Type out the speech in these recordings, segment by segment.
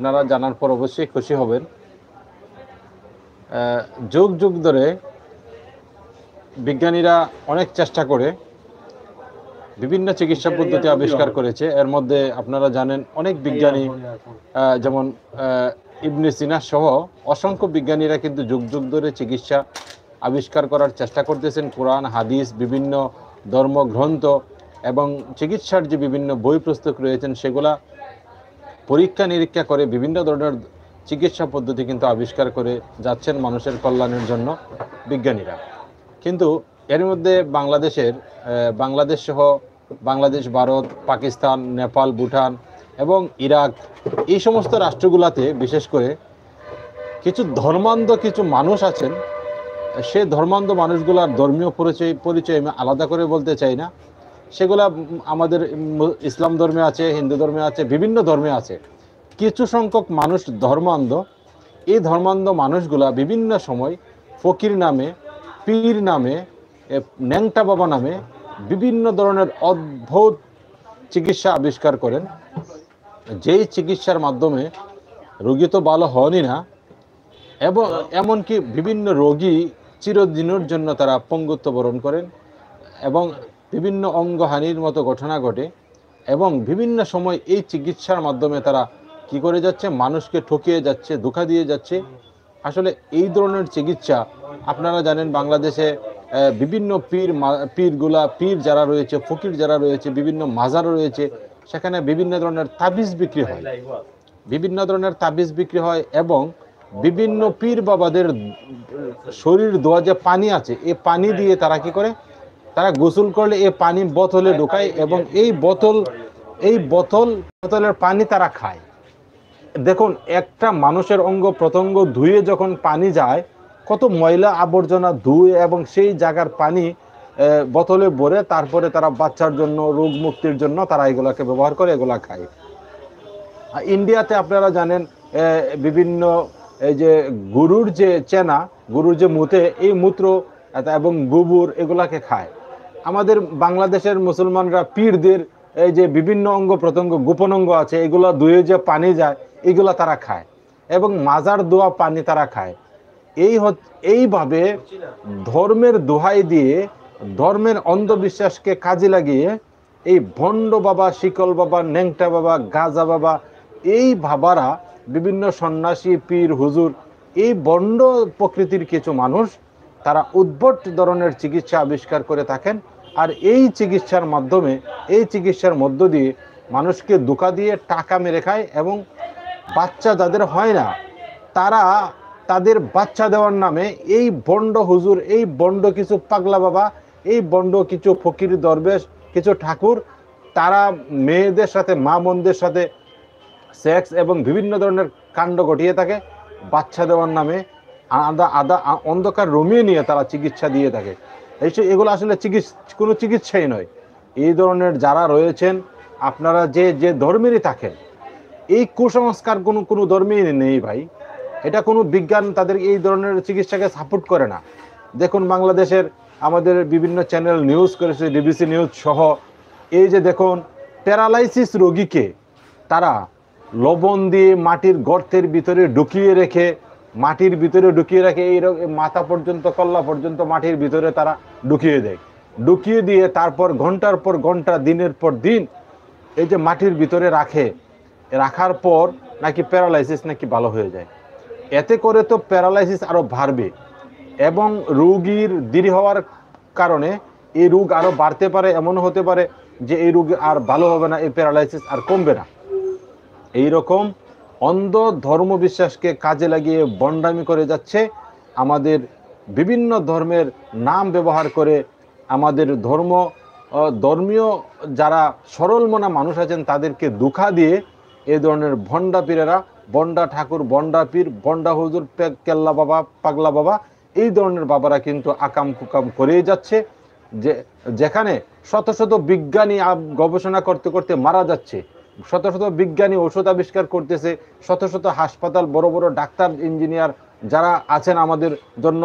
আপনারা জানার পর অবশ্যই খুশি হবেন। যুগ যুগ ধরে বিজ্ঞানীরা অনেক চেষ্টা করে বিভিন্ন চিকিৎসা পদ্ধতি আবিষ্কার করেছে। এর মধ্যে আপনারা জানেন অনেক বিজ্ঞানী যেমন ইবনে সিনা সহ অসংখ্য বিজ্ঞানীরা কিন্তু যুগ যুগ ধরে চিকিৎসা আবিষ্কার করার চেষ্টা করতেছেন। কোরআন, হাদিস, বিভিন্ন ধর্মগ্রন্থ এবং চিকিৎসার যে বিভিন্ন বই পুস্তক রয়েছেন সেগুলা পরীক্ষা নিরীক্ষা করে বিভিন্ন ধরনের চিকিৎসা পদ্ধতি কিন্তু আবিষ্কার করে যাচ্ছেন মানুষের কল্যাণের জন্য বিজ্ঞানীরা। কিন্তু এর মধ্যে বাংলাদেশ সহ বাংলাদেশ, ভারত, পাকিস্তান, নেপাল, ভুটান এবং ইরাক এই সমস্ত রাষ্ট্রগুলোতে বিশেষ করে কিছু ধর্মান্ধ কিছু মানুষ আছেন। সে ধর্মান্ধ মানুষগুলার ধর্মীয় পরিচয় আমি আলাদা করে বলতে চাই না। সেগুলা আমাদের ইসলাম ধর্মে আছে, হিন্দু ধর্মে আছে, বিভিন্ন ধর্মে আছে। কিছু সংখ্যক মানুষ ধর্মান্ধ। এই ধর্মান্ধ মানুষগুলা বিভিন্ন সময় ফকির নামে, পীর নামে, ন্যাংটা বাবা নামে বিভিন্ন ধরনের অদ্ভুত চিকিৎসা আবিষ্কার করেন, যেই চিকিৎসার মাধ্যমে রোগী তো ভালো হনই না, এবং এমনকি বিভিন্ন রোগী চিরদিনের জন্য তারা পঙ্গুত্ব বরণ করেন এবং বিভিন্ন অঙ্গহানির মতো ঘটনা ঘটে। এবং বিভিন্ন সময় এই চিকিৎসার মাধ্যমে তারা কি করে যাচ্ছে, মানুষকে ঠকিয়ে যাচ্ছে, ধোঁকা দিয়ে যাচ্ছে। আসলে এই ধরনের চিকিৎসা আপনারা জানেন বাংলাদেশে বিভিন্ন পীর যারা রয়েছে, ফকির যারা রয়েছে, বিভিন্ন মাজার রয়েছে, সেখানে বিভিন্ন ধরনের তাবিজ বিক্রি হয় এবং বিভিন্ন পীর বাবাদের শরীর ধোয়া যে পানি আছে, এই পানি দিয়ে তারা কি করে, তারা গোসল করলে এই পানি বোতলে ঢোকায় এবং এই বোতলের পানি তারা খায়। দেখুন, একটা মানুষের অঙ্গ প্রত্যঙ্গ ধুয়ে যখন পানি যায়, কত ময়লা আবর্জনা ধুয়ে এবং সেই জায়গার পানি বোতলে ভরে তারপরে তারা বাচ্চার জন্য, রোগ মুক্তির জন্য তারা এগুলাকে ব্যবহার করে, এগুলা খায়। ইন্ডিয়াতে আপনারা জানেন বিভিন্ন এই যে গরুর যে মুতে, এই মূত্র এবং গোবর এগুলাকে খায়। আমাদের বাংলাদেশের মুসলমানরা পীরদের এই যে বিভিন্ন অঙ্গ প্রত্যঙ্গ, গোপন অঙ্গ আছে, এগুলো ধুয়ে যে পানি যায়, এগুলা তারা খায় এবং মাজার দোয়া পানি তারা খায়। এইভাবে ধর্মের দোহাই দিয়ে, ধর্মের অন্ধবিশ্বাসকে কাজে লাগিয়ে এই ভণ্ড বাবা, শিকল বাবা, ন্যাংটা বাবা, গাজা বাবা, এই বাবারা, বিভিন্ন সন্ন্যাসী, পীর, হুজুর, এই ভণ্ড প্রকৃতির কিছু মানুষ তারা উদ্ভট ধরনের চিকিৎসা আবিষ্কার করে থাকেন। আর এই চিকিৎসার মধ্য দিয়ে মানুষকে ধোঁকা দিয়ে টাকা মেরে খায় এবং বাচ্চা যাদের হয় না তারা তাদের বাচ্চা দেওয়ার নামে এই বন্ড হুজুর, এই বন্ড কিছু পাগলা বাবা, এই বন্ড কিছু ফকির দরবেশ, কিছু ঠাকুর, তারা মেয়েদের সাথে, মা বোনদের সাথে সেক্স এবং বিভিন্ন ধরনের কাণ্ড ঘটিয়ে থাকে। বাচ্চা দেওয়ার নামে অন্ধকার রমিয়ে নিয়ে তারা চিকিৎসা দিয়ে থাকে। এগুলো আসলে কোনো চিকিৎসাই নয়। এই ধরনের যারা রয়েছেন, আপনারা যে ধর্মেরই থাকেন, এই কুসংস্কার কোনো ধর্মেই নেই ভাই। এটা কোনো বিজ্ঞান তাদের এই ধরনের চিকিৎসাকে সাপোর্ট করে না। দেখুন, বাংলাদেশের আমাদের বিভিন্ন চ্যানেল নিউজ করেছে, ডিবিসি নিউজ সহ, এই যে দেখুন প্যারালাইসিস রোগীকে তারা লবণ দিয়ে মাটির গর্তের ভিতরে ঢুকিয়ে রেখে এই মাথা পর্যন্ত, কল্লা পর্যন্ত মাটির ভিতরে তারা ঢুকিয়ে দিয়ে তারপর ঘন্টার পর ঘন্টা, দিনের পর দিন এই যে মাটির ভিতরে রাখার পর নাকি প্যারালাইসিস নাকি ভালো হয়ে যায়। এতে করে তো প্যারালাইসিস আরো বাড়বে এবং রোগীর দেরি হওয়ার কারণে এই রোগ আরো বাড়তে পারে। এমন হতে পারে যে এই রোগ আর ভালো হবে না, এই প্যারালাইসিস আর কমবে না। এইরকম অন্ধ ধর্মবিশ্বাসকে কাজে লাগিয়ে বন্ডামি করে যাচ্ছে আমাদের বিভিন্ন ধর্মের নাম ব্যবহার করে। আমাদের ধর্মীয় যারা সরল মনা মানুষ আছেন তাদেরকে ধোঁকা দিয়ে এই ধরনের ভণ্ডা পীরেরা, বন্ডা ঠাকুর, বন্ডা পীর, বন্ডা হুজুর, কেল্লা বাবা, পাগলা বাবা, এই ধরনের বাবারা কিন্তু আকাম কুকাম করেই যাচ্ছে। যেখানে শত শত বিজ্ঞানী গবেষণা করতে করতে মারা যাচ্ছে, শত শত বিজ্ঞানী ওষুধ আবিষ্কার করতেছে, শত শত হাসপাতাল, বড় বড় ডাক্তার, ইঞ্জিনিয়ার যারা আছেন আমাদের জন্য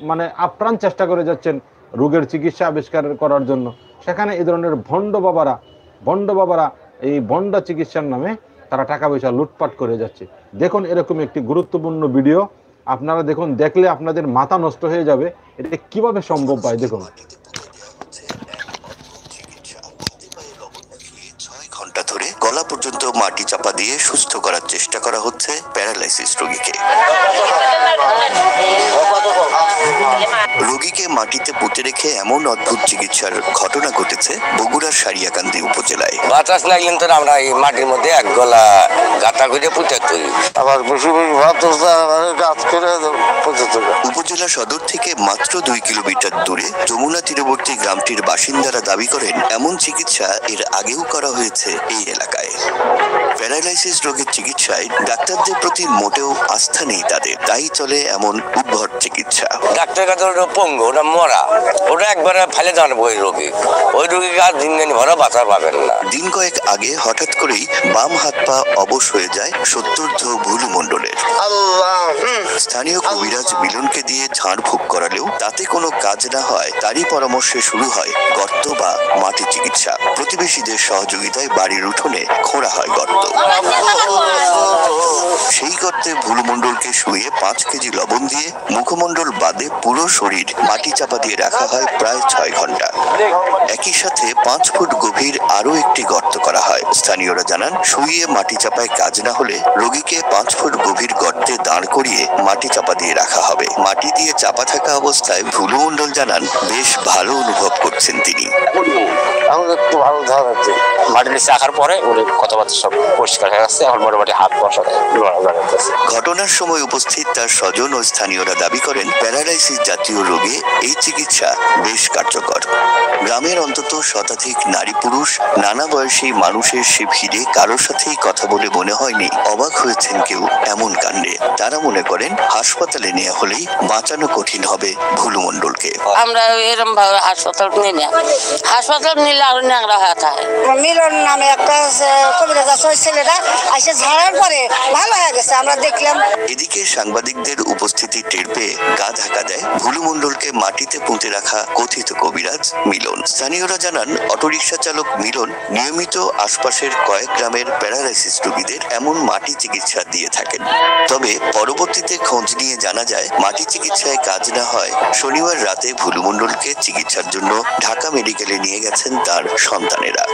মানে আপ্রাণ চেষ্টা করে যাচ্ছেন রোগের চিকিৎসা আবিষ্কার করার জন্য। সেখানে এই ধরনের ভণ্ড বাবারা এই ভণ্ড চিকিৎসার নামে তারা টাকা পয়সা লুটপাট করে যাচ্ছে। দেখুন এরকম একটি গুরুত্বপূর্ণ ভিডিও, আপনারা দেখুন, দেখলে আপনাদের মাথা নষ্ট হয়ে যাবে, এটা কিভাবে সম্ভব ভাই। দেখুন 6 ঘন্টা ধরে গলা পর্যন্ত মাটি চাপা দিয়ে সুস্থ করার চেষ্টা করা হচ্ছে প্যারালাইসিস রোগীকে। রোগীকে মাটিতে পুঁতে রেখে এমন অদ্ভুত চিকিৎসার ঘটনা ঘটেছে বগুড়ার সারিয়াকান্দি উপজেলায়। বাতাস লাগলেন তো আমরা এই মাটির মধ্যে এক গলা গাঁথা করে পুঁতে করি, আবার উপজেলা সদর থেকে মাত্র 2 কিলোমিটার দূরে যমুনা তীরবর্তী গ্রামটির বাসিন্দারা দাবি করেন এমন চিকিৎসা এর আগেও করা হয়েছে এই এলাকায়। প্যারালাইসিস রোগের চিকিৎসায় ডাক্তারদের প্রতি মোটেও আস্থা নেই তাদের, তাই চলে এমন উদ্ভট চিকিৎসা। ডাক্তার কাছে ওটা পঙ্গু, ওটা মরা, ওটা একবারে ফেলে দেওয়ার ওই রোগী, ওই রোগীকে আর দিন দিন ভরা বাঁচা পাবেন না। দিন কয়েক আগে হঠাৎ করেই বাম হাত পা অবশ হয়ে যায় সত্তর্ধ ভুলু মণ্ডলের। স্থানীয় কবিরাজ মিলনকে দিয়ে ঝাড়ফুঁক করালেও তাতে কোনো কাজ না হয়, তারই পরামর্শে শুরু হয় গর্ত বা মাটি চিকিৎসা। প্রতিবেশীদের সহযোগিতায় বাড়ির উঠোনে খোঁড়া হয় গর্ত। সেই গর্তে ভুলু মণ্ডলকে শুয়ে 5 কেজি লবণ দিয়ে মুখমণ্ডল বাদে পুরো শরীর মাটি চাপা দিয়ে রাখা হয় প্রায় 6 ঘন্টা। একই সাথে 5 ফুট গভীর আরো একটি গর্ত করা হয়। স্থানীয়রা জানান শুয়ে মাটি চাপায় কাজ না হলে রোগীকে 5 ফুট গভীর গর্তে দাঁড় করিয়ে মাটি চাপা দিয়ে রাখা হবে। মাটি দিয়ে চাপা থাকা অবস্থায় ভুলু মণ্ডল জানান বেশ ভালো অনুভব করছেন তিনি। আমাদের একটু ভালো ধার আছে, মাটির নিচে রাখার পরে ওর কথাবার্তা সব পরিষ্কার হয়ে গেছে, এখন মোটামুটি হাত বসা ঘটনার সময় উপস্থিত তার স্বজন ও স্থানীয়রা দাবি করেন প্যারালাইসিস জাতীয় রোগে এই চিকিৎসা বেশ কার্যকর। গ্রামের অন্তত শতাধিক নারী পুরুষ নানা বয়সী মানুষের সে ভিড়ে কারোর সাথেই কথা বলে মনে হয়নি অবাক হয়েছেন কেউ এমন কাণ্ডে। তারা মনে করেন হাসপাতালে নেওয়া হলেই বাঁচানো কঠিন হবে ভুলু মণ্ডলকে। আমরা এরকম ভাবে হাসপাতাল নিয়ে না, হাসপাতাল নিলে আরো ন্যাংরা হয়ে থাকে। মিলন নামে একটা কবিরাজ আছে, ওই ছেলেটা এসে ঝাড়ার পরে ভালো হয়ে গেছে, আমরা দেখলাম। এদিকে সাংবাদিকদের উপস্থিতি টের পেয়ে গা ধাক্কা দেয় ভুলু মণ্ডলকে মাটিতে পুঁতে রাখা কথিত কবিরাজ মিলন। স্থানীয়রা জানান অটোরিকশা চালক মিলন নিয়মিত আশপাশের কয়েক গ্রামের প্যারালাইসিস রোগীদের এমন মাটি চিকিৎসা দিয়ে থাকেন। তবে পরবর্তীতে খোঁজ নিয়ে জানা যায় মাটি চিকিৎসায় কাজ না হয় শনিবার রাতে ভুলু মণ্ডলকে চিকিৎসার জন্য ঢাকা মেডিকেলে নিয়ে গেছেন তার সন্তানেরা।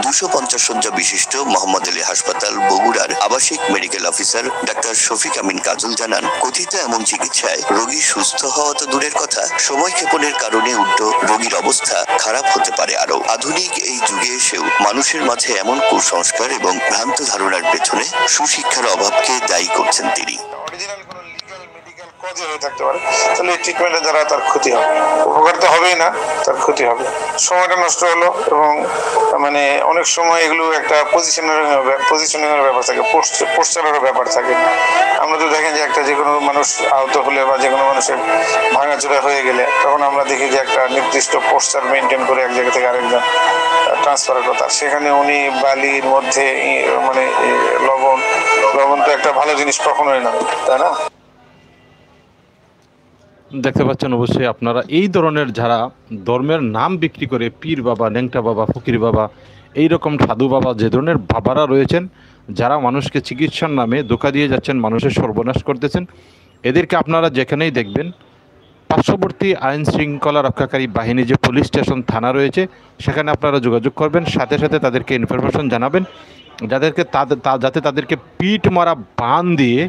250 শয্যা বিশিষ্ট মোহাম্মদ আলী হাসপাতাল বগুড়ার আবাসিক মেডিকেল অফিসার ডাক্তার শফিক আমিন কাজল জানান কথিত এমন চিকিৎসায় রোগী সুস্থ হওয়া তো দূরের কথা, সময় ক্ষেপণের কারণে উল্টো রোগীর অবস্থা খারাপ হতে পারে আরো। আধুনিক এই যুগে এসেও মানুষের মাঝে এমন কুসংস্কার এবং ভ্রান্ত ধারণার পেছনে সুশিক্ষার অভাবকে দায়ী করছেন তিনি। হয়ে থাকতে পারে, তাহলে এই ট্রিটমেন্টের দ্বারা তার ক্ষতি হবে, উপকার তো হবেই না, তার ক্ষতি হবে, সময়টা নষ্ট হলো। এবং মানে অনেক সময় এগুলো একটা পজিশনের ব্যাপার থাকে, পোস্টারেরও ব্যাপার থাকে। আমরা তো দেখেন যে একটা যে কোনো মানুষ আহত হলে বা যে কোনো মানুষের ভাঙাচোরা হয়ে গেলে তখন আমরা দেখি যে একটা নির্দিষ্ট পোস্টার মেনটেন করে এক জায়গা থেকে আরেকজন ট্রান্সফারের কথা। সেখানে উনি বালির মধ্যে মানে লবণ তো একটা ভালো জিনিস কখনোই না, তাই না? দেখতে পাচ্ছেন অবশ্যই আপনারা এই ধরনের যারা ধর্মের নাম বিক্রি করে পীর বাবা, ন্যাংটা বাবা, ফকির বাবা, এই রকম সাধু বাবা, যে ধরনের বাবারা রয়েছেন যারা মানুষকে চিকিৎসার নামে ধোঁকা দিয়ে যাচ্ছেন, মানুষের সর্বনাশ করতেছেন, এদেরকে আপনারা যেখানেই দেখবেন পার্শ্ববর্তী আইন শৃঙ্খলা রক্ষাকারী বাহিনী যে পুলিশ স্টেশন থানা রয়েছে সেখানে আপনারা যোগাযোগ করবেন, সাথে সাথে তাদেরকে ইনফরমেশন জানাবেন যাতে তাদেরকে পিঠ মারা বান দিয়ে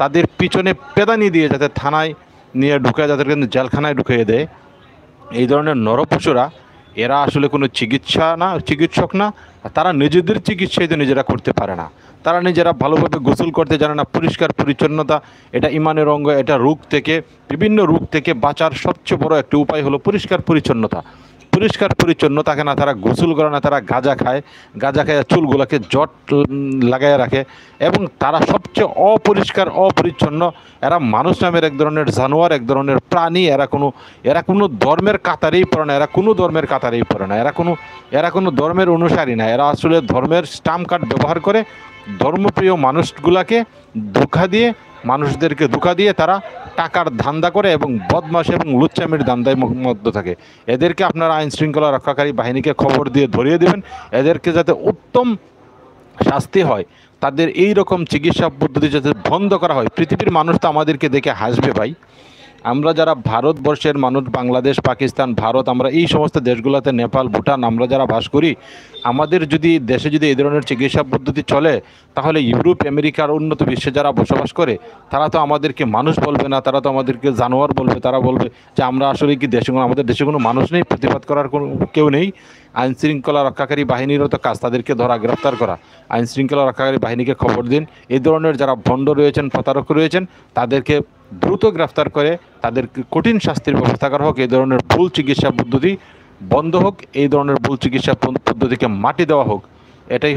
তাদের পিছনে পেদানি দিয়ে যাতে থানায় নিয়ে ঢুকে যাদেরকে জেলখানায় ঢুকিয়ে দেয়। এই ধরনের নরপশুরা এরা আসলে কোনো চিকিৎসক না, তারা নিজেদের চিকিৎসাই তো নিজেরা করতে পারে না, তারা নিজেরা ভালোভাবে গোসল করতে জানে না। পরিষ্কার পরিচ্ছন্নতা এটা ইমানের অঙ্গ, এটা বিভিন্ন রোগ থেকে বাঁচার সবচেয়ে বড় একটি উপায় হলো পরিষ্কার পরিচ্ছন্নতাকে না তারা গোসল করে না, তারা গাঁজা খায় চুলগুলোকে জট লাগায় রাখে, এবং তারা সবচেয়ে অপরিচ্ছন্ন। এরা মানুষ নামের এক ধরনের জানোয়ার, এক ধরনের প্রাণী। এরা কোনো ধর্মের কাতারেই পড়ে না, এরা কোনো ধর্মের অনুসারী না। এরা আসলে ধর্মের স্টাম্প কার্ড ব্যবহার করে ধর্মপ্রিয় মানুষগুলাকে মানুষদেরকে ধোঁকা দিয়ে তারা টাকার ধান্দা করে এবং বদমাশ এবং লুচ্চামির ধান্দায় মধ্য থাকে। এদেরকে আপনারা আইন শৃঙ্খলা রক্ষাকারী বাহিনীকে খবর দিয়ে ধরিয়ে দেবেন, এদেরকে যাতে উত্তম শাস্তি হয়, তাদের এই রকম চিকিৎসা পদ্ধতি যাতে বন্ধ করা হয়। পৃথিবীর মানুষ তো আমাদেরকে দেখে হাসবে ভাই। আমরা যারা ভারতবর্ষের মানুষ, বাংলাদেশ, পাকিস্তান, ভারত, আমরা এই সমস্ত দেশগুলোতে, নেপাল, ভুটান, আমরা যারা বাস করি, আমাদের যদি দেশে যদি এই ধরনের চিকিৎসা পদ্ধতি চলে, তাহলে ইউরোপ, আমেরিকার উন্নত বিশ্বে যারা বসবাস করে তারা তো আমাদেরকে মানুষ বলবে না, তারা তো আমাদেরকে জানোয়ার বলবে। তারা বলবে যে আমরা আসলে কি দেশে আমাদের দেশে কোনো মানুষ নেই, প্রতিবাদ করার কোনো কেউ নেই। আইন শৃঙ্খলা রক্ষাকারী বাহিনীরও তো কাজ তাদেরকে ধরা, গ্রেফতার করা। আইন শৃঙ্খলা রক্ষাকারী বাহিনীকে খবর দিন, এই ধরনের যারা ভণ্ড রয়েছেন, প্রতারক রয়েছেন, তাদেরকে দ্রুত গ্রেফতার করে তাদেরকে কঠিন শাস্তির ব্যবস্থা করা হোক। এই ধরনের ভুল চিকিৎসা পদ্ধতি বন্ধ হোক, এই ধরনের ভুল চিকিৎসা পদ্ধতিকে মাটি দেওয়া হোক। এটাই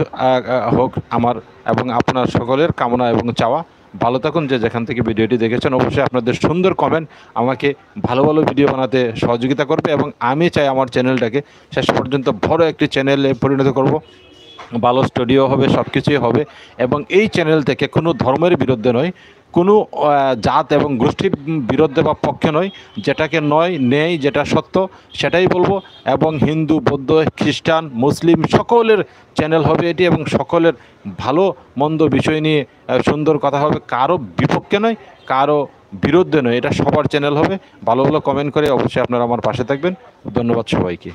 হোক আমার এবং আপনার সকলের কামনা এবং চাওয়া। ভালো থাকুন যে যেখান থেকে ভিডিওটি দেখেছেন। অবশ্যই আপনাদের সুন্দর কমেন্ট আমাকে ভালো ভালো ভিডিও বানাতে সহযোগিতা করবে এবং আমি চাই আমার চ্যানেলটাকে শেষ পর্যন্ত বড় একটি চ্যানেলে পরিণত করব। ভালো স্টুডিও হবে, সব কিছুই হবে এবং এই চ্যানেল থেকে কোনো ধর্মের বিরুদ্ধে নয়, কোনো জাত এবং গোষ্ঠীর বিরুদ্ধে বা পক্ষে নয়, যেটাকে নয় নেই, যেটা সত্য সেটাই বলবো। এবং হিন্দু, বৌদ্ধ, খ্রিস্টান, মুসলিম সকলের চ্যানেল হবে এটি এবং সকলের ভালো মন্দ বিষয় নিয়ে সুন্দর কথা হবে। কারো বিপক্ষে নয়, কারো বিরুদ্ধে নয়, এটা সবার চ্যানেল হবে। ভালো ভালো কমেন্ট করে অবশ্যই আপনারা আমার পাশে থাকবেন। ধন্যবাদ সবাইকে।